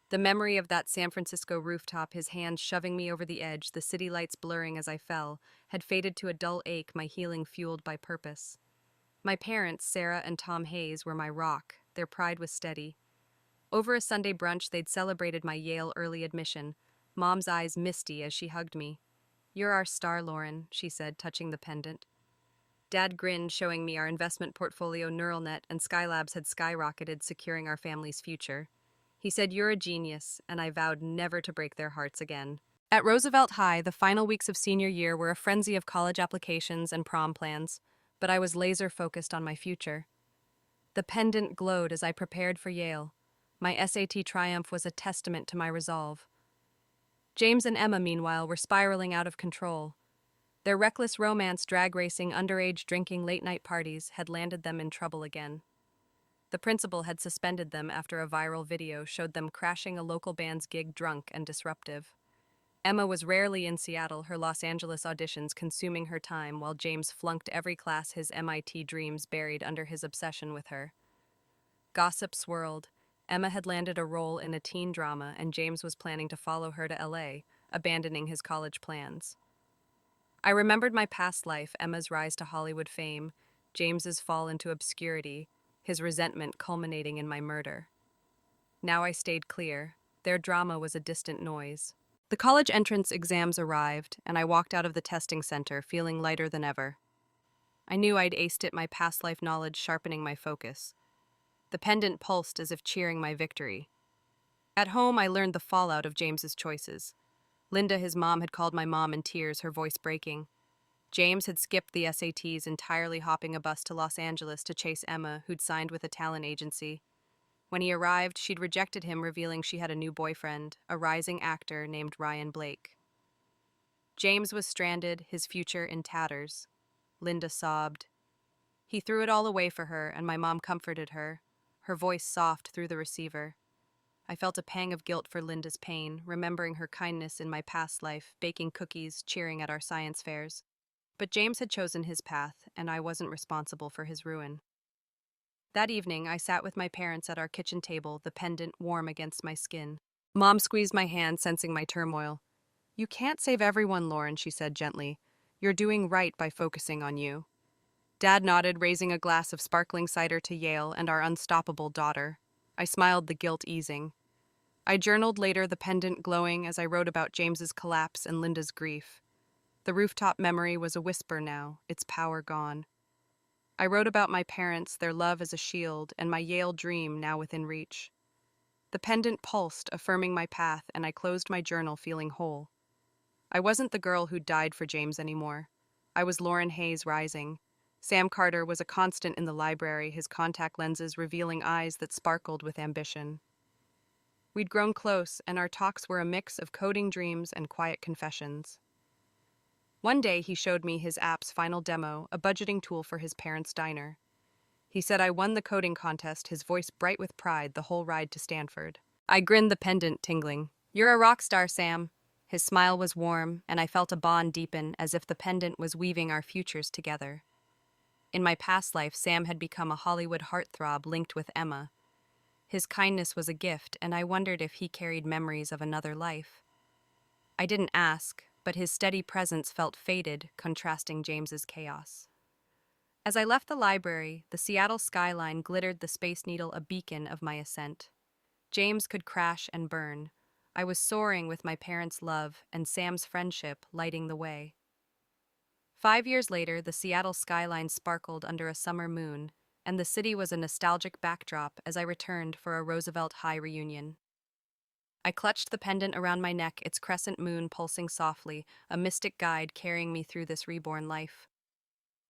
S1: The memory of that San Francisco rooftop, his hands shoving me over the edge, the city lights blurring as I fell, had faded to a dull ache, my healing fueled by purpose. My parents, Sarah and Tom Hayes, were my rock. Their pride was steady. Over a Sunday brunch, they'd celebrated my Yale early admission, Mom's eyes misty as she hugged me. "You're our star, Lauren," she said, touching the pendant. Dad grinned, showing me our investment portfolio, NeuralNet, and Skylabs had skyrocketed, securing our family's future. He said, "You're a genius," and I vowed never to break their hearts again. At Roosevelt High, the final weeks of senior year were a frenzy of college applications and prom plans, but I was laser-focused on my future. The pendant glowed as I prepared for Yale. My SAT triumph was a testament to my resolve. James and Emma, meanwhile, were spiraling out of control. Their reckless romance, drag racing, underage drinking, late-night parties had landed them in trouble again. The principal had suspended them after a viral video showed them crashing a local band's gig drunk and disruptive. Emma was rarely in Seattle, her Los Angeles auditions consuming her time while James flunked every class, his MIT dreams buried under his obsession with her. Gossip swirled. Emma had landed a role in a teen drama and James was planning to follow her to LA, abandoning his college plans. I remembered my past life, Emma's rise to Hollywood fame, James's fall into obscurity, his resentment culminating in my murder. Now I stayed clear. Their drama was a distant noise. The college entrance exams arrived, and I walked out of the testing center feeling lighter than ever. I knew I'd aced it, my past life knowledge sharpening my focus. The pendant pulsed as if cheering my victory. At home, I learned the fallout of James's choices. Linda, his mom, had called my mom in tears, her voice breaking. James had skipped the SATs, entirely hopping a bus to Los Angeles to chase Emma, who'd signed with a talent agency. When he arrived, she'd rejected him, revealing she had a new boyfriend, a rising actor named Ryan Blake. James was stranded, his future in tatters. Linda sobbed. He threw it all away for her, and my mom comforted her, her voice soft through the receiver. I felt a pang of guilt for Linda's pain, remembering her kindness in my past life, baking cookies, cheering at our science fairs. But James had chosen his path, and I wasn't responsible for his ruin. That evening, I sat with my parents at our kitchen table, the pendant warm against my skin. Mom squeezed my hand, sensing my turmoil. "You can't save everyone, Lauren," she said gently. "You're doing right by focusing on you." Dad nodded, raising a glass of sparkling cider to Yale and our unstoppable daughter. I smiled, the guilt easing. I journaled later, the pendant glowing as I wrote about James's collapse and Linda's grief. The rooftop memory was a whisper now, its power gone. I wrote about my parents, their love as a shield, and my Yale dream now within reach. The pendant pulsed, affirming my path, and I closed my journal feeling whole. I wasn't the girl who died for James anymore. I was Lauren Hayes rising. Sam Carter was a constant in the library, his contact lenses revealing eyes that sparkled with ambition. We'd grown close, and our talks were a mix of coding dreams and quiet confessions. One day, he showed me his app's final demo, a budgeting tool for his parents' diner. He said I won the coding contest, his voice bright with pride the whole ride to Stanford. I grinned, the pendant tingling. "You're a rock star, Sam." His smile was warm, and I felt a bond deepen, as if the pendant was weaving our futures together. In my past life, Sam had become a Hollywood heartthrob linked with Emma. His kindness was a gift, and I wondered if he carried memories of another life. I didn't ask, but his steady presence felt faded, contrasting James's chaos. As I left the library, the Seattle skyline glittered, the Space Needle a beacon of my ascent. James could crash and burn. I was soaring with my parents' love and Sam's friendship lighting the way. 5 years later, the Seattle skyline sparkled under a summer moon, and the city was a nostalgic backdrop as I returned for a Roosevelt High reunion. I clutched the pendant around my neck, its crescent moon pulsing softly, a mystic guide carrying me through this reborn life.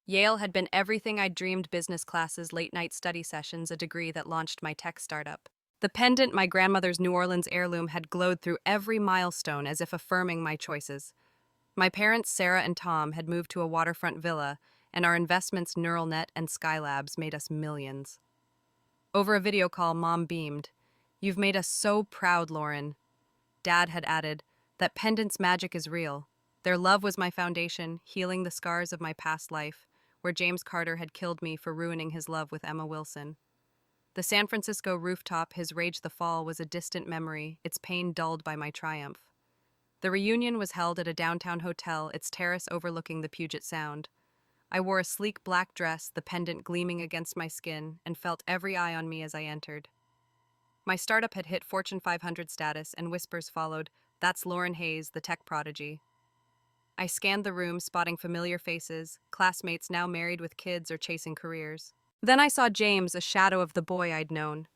S1: Yale had been everything I'd dreamed: business classes, late-night study sessions, a degree that launched my tech startup. The pendant, my grandmother's New Orleans heirloom, had glowed through every milestone as if affirming my choices. My parents, Sarah and Tom, had moved to a waterfront villa, and our investments, Neural Net and Skylabs, made us millions. Over a video call, Mom beamed. "You've made us so proud, Lauren." Dad had added, "That pendant's magic is real." Their love was my foundation, healing the scars of my past life, where James Carter had killed me for ruining his love with Emma Wilson. The San Francisco rooftop, his rage the fall, was a distant memory, its pain dulled by my triumph. The reunion was held at a downtown hotel, its terrace overlooking the Puget Sound. I wore a sleek black dress, the pendant gleaming against my skin, and felt every eye on me as I entered. My startup had hit Fortune 500 status, and whispers followed, "That's Lauren Hayes, the tech prodigy." I scanned the room, spotting familiar faces, classmates now married with kids or chasing careers. Then I saw James, a shadow of the boy I'd known.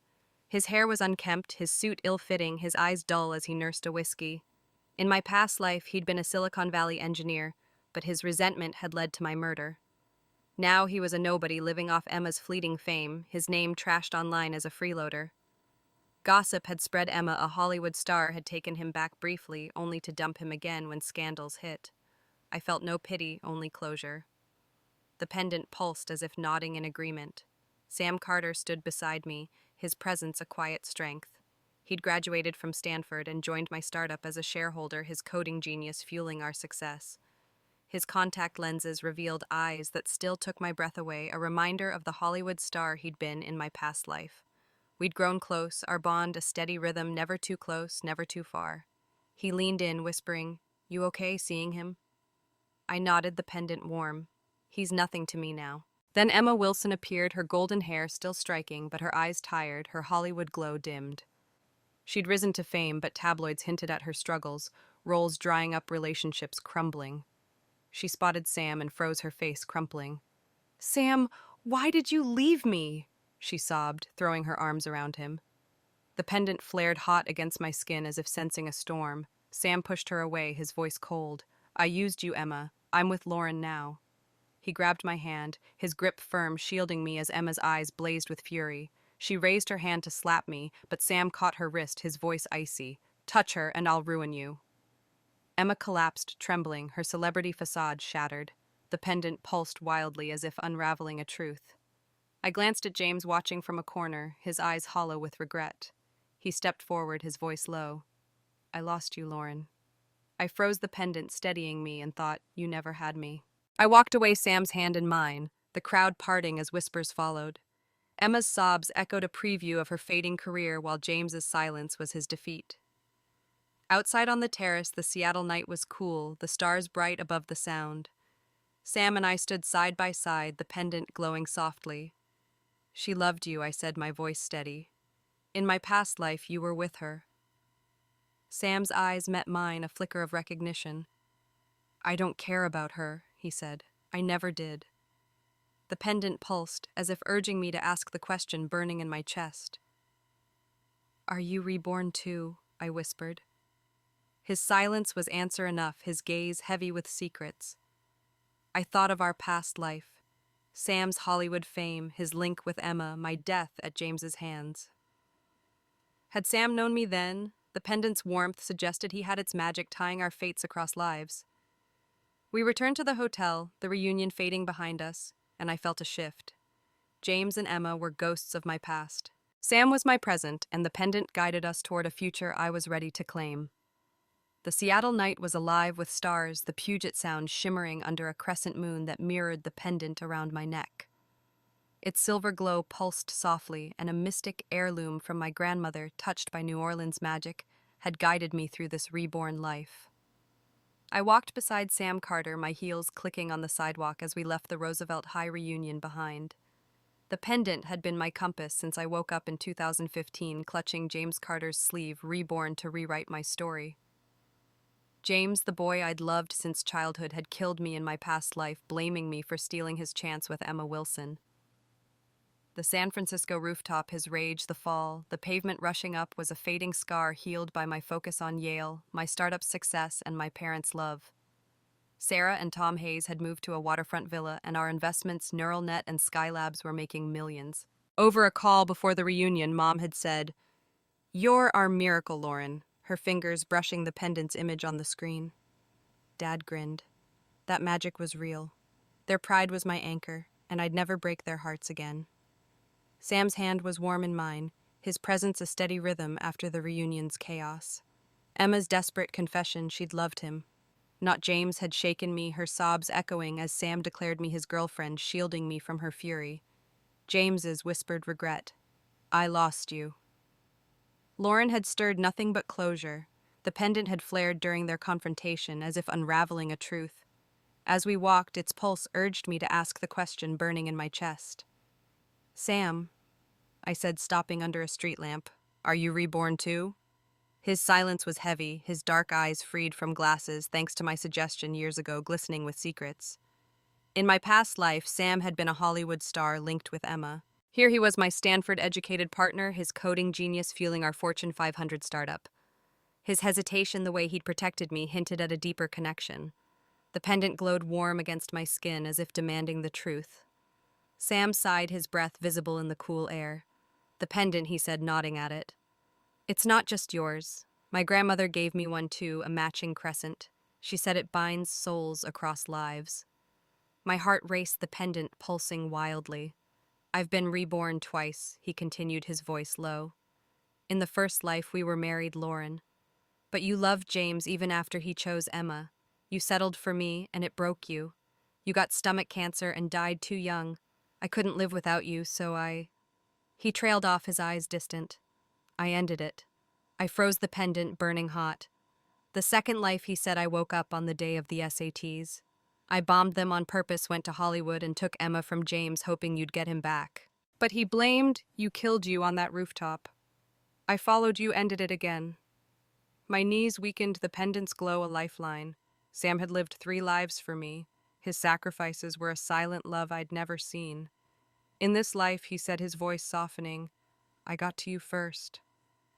S1: His hair was unkempt, his suit ill-fitting, his eyes dull as he nursed a whiskey. In my past life, he'd been a Silicon Valley engineer, but his resentment had led to my murder. Now he was a nobody living off Emma's fleeting fame, his name trashed online as a freeloader. Gossip had spread a Hollywood star had taken him back briefly, only to dump him again when scandals hit. I felt no pity, only closure. The pendant pulsed as if nodding in agreement. Sam Carter stood beside me, his presence a quiet strength. He'd graduated from Stanford and joined my startup as a shareholder, his coding genius fueling our success. His contact lenses revealed eyes that still took my breath away, a reminder of the Hollywood star he'd been in my past life. We'd grown close, our bond a steady rhythm, never too close, never too far. He leaned in, whispering, "You okay seeing him?" I nodded, the pendant warm. He's nothing to me now. Then Emma Wilson appeared, her golden hair still striking, but her eyes tired, her Hollywood glow dimmed. She'd risen to fame, but tabloids hinted at her struggles, roles drying up, relationships crumbling. She spotted Sam and froze, her face crumpling. "Sam, why did you leave me?" she sobbed, throwing her arms around him. The pendant flared hot against my skin as if sensing a storm. Sam pushed her away, his voice cold. "I used you, Emma. I'm with Lauren now." He grabbed my hand, his grip firm, shielding me as Emma's eyes blazed with fury. She raised her hand to slap me, but Sam caught her wrist, his voice icy. "Touch her, and I'll ruin you." Emma collapsed, trembling, her celebrity facade shattered. The pendant pulsed wildly as if unraveling a truth. I glanced at James watching from a corner, his eyes hollow with regret. He stepped forward, his voice low. "I lost you, Lauren." I froze, the pendant steadying me, and thought, "You never had me." I walked away, Sam's hand in mine, the crowd parting as whispers followed. Emma's sobs echoed a preview of her fading career, while James's silence was his defeat. Outside on the terrace, the Seattle night was cool, the stars bright above the sound. Sam and I stood side by side, the pendant glowing softly. "She loved you," I said, my voice steady. "In my past life, you were with her." Sam's eyes met mine, a flicker of recognition. "I don't care about her," he said. "I never did." The pendant pulsed, as if urging me to ask the question burning in my chest. "Are you reborn too?" I whispered. His silence was answer enough, his gaze heavy with secrets. I thought of our past life, Sam's Hollywood fame, his link with Emma, my death at James's hands. Had Sam known me then, the pendant's warmth suggested he had its magic tying our fates across lives. We returned to the hotel, the reunion fading behind us, and I felt a shift. James and Emma were ghosts of my past. Sam was my present, and the pendant guided us toward a future I was ready to claim. The Seattle night was alive with stars, the Puget Sound shimmering under a crescent moon that mirrored the pendant around my neck. Its silver glow pulsed softly, and a mystic heirloom from my grandmother, touched by New Orleans magic, had guided me through this reborn life. I walked beside Sam Carter, my heels clicking on the sidewalk as we left the Roosevelt High reunion behind. The pendant had been my compass since I woke up in 2015, clutching James Carter's sleeve, reborn to rewrite my story. James, the boy I'd loved since childhood, had killed me in my past life, blaming me for stealing his chance with Emma Wilson. The San Francisco rooftop, his rage, the fall, the pavement rushing up was a fading scar healed by my focus on Yale, my startup success, and my parents' love. Sarah and Tom Hayes had moved to a waterfront villa, and our investments, Neural Net and Skylabs, were making millions. Over a call before the reunion, Mom had said, "You're our miracle, Lauren," her fingers brushing the pendant's image on the screen. Dad grinned. That magic was real. Their pride was my anchor, and I'd never break their hearts again. Sam's hand was warm in mine, his presence a steady rhythm after the reunion's chaos. Emma's desperate confession she'd loved him. Not James had shaken me, her sobs echoing as Sam declared me his girlfriend, shielding me from her fury. James's whispered regret. "I lost you." Lauren had stirred nothing but closure. The pendant had flared during their confrontation, as if unraveling a truth. As we walked, its pulse urged me to ask the question burning in my chest. "Sam," I said, stopping under a street lamp, "are you reborn too?" His silence was heavy, his dark eyes freed from glasses, thanks to my suggestion years ago, glistening with secrets. In my past life, Sam had been a Hollywood star linked with Emma. Here he was, my Stanford-educated partner, his coding genius fueling our Fortune 500 startup. His hesitation, the way he'd protected me, hinted at a deeper connection. The pendant glowed warm against my skin, as if demanding the truth. Sam sighed, his breath visible in the cool air. "The pendant," he said, nodding at it. "It's not just yours. My grandmother gave me one too, a matching crescent. She said it binds souls across lives. My heart raced, the pendant pulsing wildly. I've been reborn twice, he continued, his voice low. In the first life we were married, Lauren. But you loved James even after he chose Emma. You settled for me, and it broke you. You got stomach cancer and died too young. I couldn't live without you, so I... He trailed off, his eyes distant. I ended it. I froze the pendant, burning hot. The second life, he said, I woke up on the day of the SATs. I bombed them on purpose, went to Hollywood, and took Emma from James, hoping you'd get him back. But he blamed you, killed you on that rooftop. I followed you, ended it again. My knees weakened, the pendant's glow a lifeline. Sam had lived 3 lives for me. His sacrifices were a silent love I'd never seen. In this life, he said, his voice softening, I got to you first.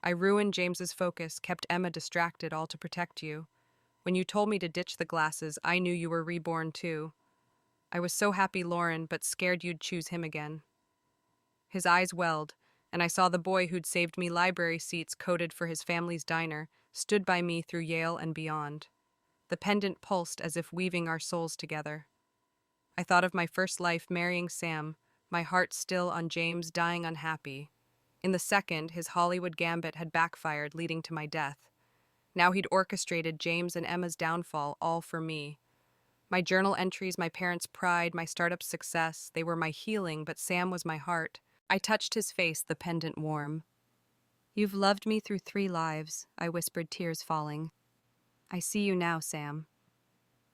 S1: I ruined James's focus, kept Emma distracted, all to protect you. When you told me to ditch the glasses, I knew you were reborn too. I was so happy, Lauren, but scared you'd choose him again. His eyes welled, and I saw the boy who'd saved me library seats coded for his family's diner, stood by me through Yale and beyond. The pendant pulsed as if weaving our souls together. I thought of my first life marrying Sam, my heart still on James, dying unhappy. In the second, his Hollywood gambit had backfired, leading to my death. Now he'd orchestrated James and Emma's downfall, all for me. My journal entries, my parents' pride, my startup success, they were my healing, but Sam was my heart. I touched his face, the pendant warm. You've loved me through 3 lives, I whispered, tears falling. I see you now, Sam.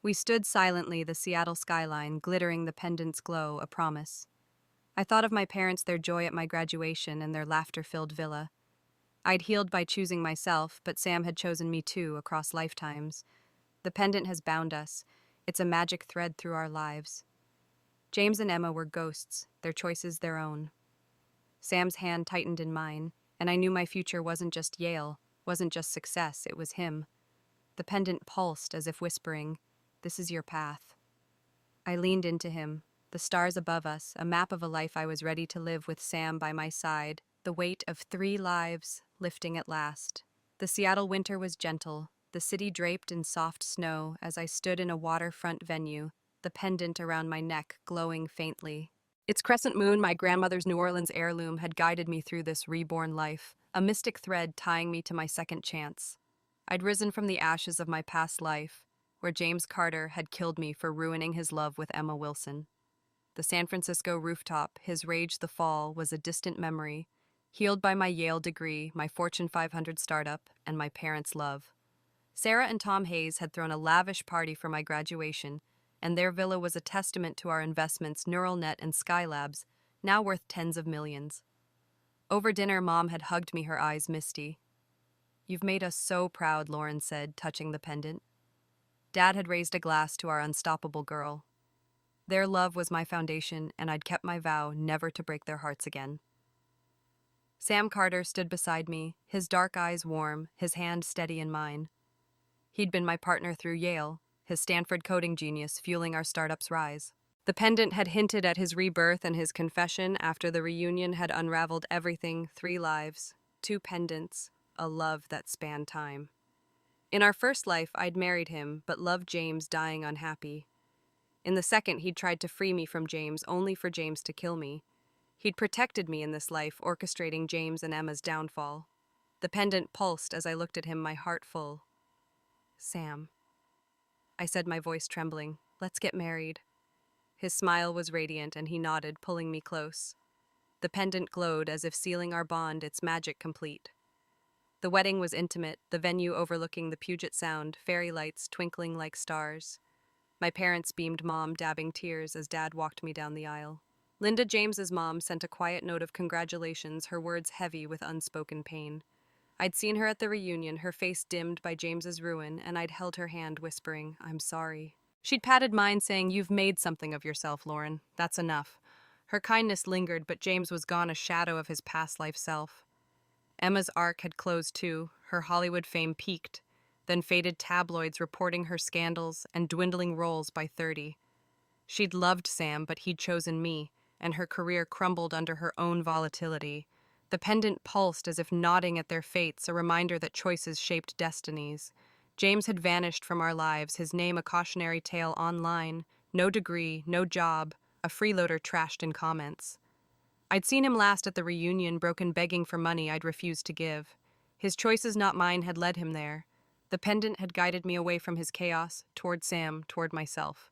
S1: We stood silently, the Seattle skyline, glittering, the pendant's glow, a promise. I thought of my parents, their joy at my graduation, and their laughter-filled villa. I'd healed by choosing myself, but Sam had chosen me too, across lifetimes. The pendant has bound us. It's a magic thread through our lives. James and Emma were ghosts, their choices their own. Sam's hand tightened in mine, and I knew my future wasn't just Yale, wasn't just success, it was him. The pendant pulsed as if whispering, this is your path. I leaned into him, the stars above us, a map of a life I was ready to live with Sam by my side, the weight of 3 lives lifting at last. The Seattle winter was gentle, the city draped in soft snow as I stood in a waterfront venue, the pendant around my neck glowing faintly. Its crescent moon, my grandmother's New Orleans heirloom, had guided me through this reborn life, a mystic thread tying me to my second chance. I'd risen from the ashes of my past life, where James Carter had killed me for ruining his love with Emma Wilson. The San Francisco rooftop, his rage the fall, was a distant memory, healed by my Yale degree, my Fortune 500 startup, and my parents' love. Sarah and Tom Hayes had thrown a lavish party for my graduation, and their villa was a testament to our investments, Neural Net and Skylabs, now worth tens of millions. Over dinner, Mom had hugged me, her eyes misty. You've made us so proud, Lauren said, touching the pendant. Dad had raised a glass to our unstoppable girl. Their love was my foundation, and I'd kept my vow never to break their hearts again. Sam Carter stood beside me, his dark eyes warm, his hand steady in mine. He'd been my partner through Yale, his Stanford coding genius fueling our startup's rise. The pendant had hinted at his rebirth, and his confession after the reunion had unraveled everything: 3 lives, 2 pendants, a love that spanned time. In our first life, I'd married him, but loved James, dying unhappy. In the second, he'd tried to free me from James, only for James to kill me. He'd protected me in this life, orchestrating James and Emma's downfall. The pendant pulsed as I looked at him, my heart full. Sam, I said, my voice trembling, let's get married. His smile was radiant, and he nodded, pulling me close. The pendant glowed as if sealing our bond, its magic complete. The wedding was intimate, the venue overlooking the Puget Sound, fairy lights twinkling like stars. My parents beamed, Mom dabbing tears as Dad walked me down the aisle. Linda, James's mom, sent a quiet note of congratulations, her words heavy with unspoken pain. I'd seen her at the reunion, her face dimmed by James's ruin, and I'd held her hand, whispering, I'm sorry. She'd patted mine, saying, you've made something of yourself, Lauren. That's enough. Her kindness lingered, but James was gone, a shadow of his past life self. Emma's arc had closed too, her Hollywood fame peaked, then faded tabloids reporting her scandals and dwindling roles by 30. She'd loved Sam, but he'd chosen me, and her career crumbled under her own volatility. The pendant pulsed as if nodding at their fates, a reminder that choices shaped destinies. James had vanished from our lives, his name a cautionary tale online. No degree, no job, a freeloader trashed in comments. I'd seen him last at the reunion, broken begging for money I'd refused to give. His choices, not mine, had led him there. The pendant had guided me away from his chaos, toward Sam, toward myself.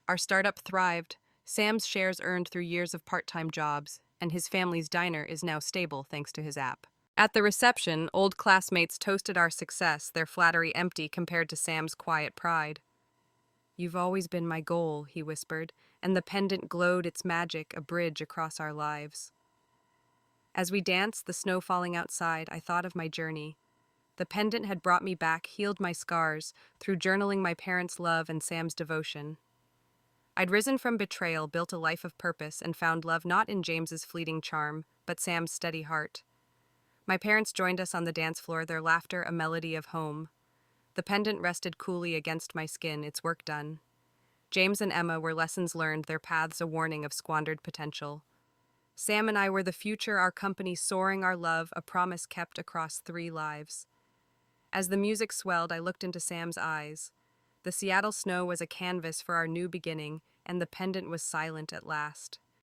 S1: Our startup thrived. Sam's shares earned through years of part-time jobs, and his family's diner is now stable thanks to his app. At the reception, old classmates toasted our success, their flattery empty compared to Sam's quiet pride. "You've always been my goal," he whispered, and the pendant glowed its magic, a bridge across our lives. As we danced, the snow falling outside, I thought of my journey. The pendant had brought me back, healed my scars, through journaling my parents' love and Sam's devotion. I'd risen from betrayal, built a life of purpose, and found love not in James's fleeting charm, but Sam's steady heart. My parents joined us on the dance floor, their laughter a melody of home. The pendant rested coolly against my skin, its work done. James and Emma were lessons learned, their paths a warning of squandered potential. Sam and I were the future, our company soaring, our love a promise kept across 3 lives. As the music swelled, I looked into Sam's eyes. The Seattle snow was a canvas for our new beginning, and the pendant was silent at last.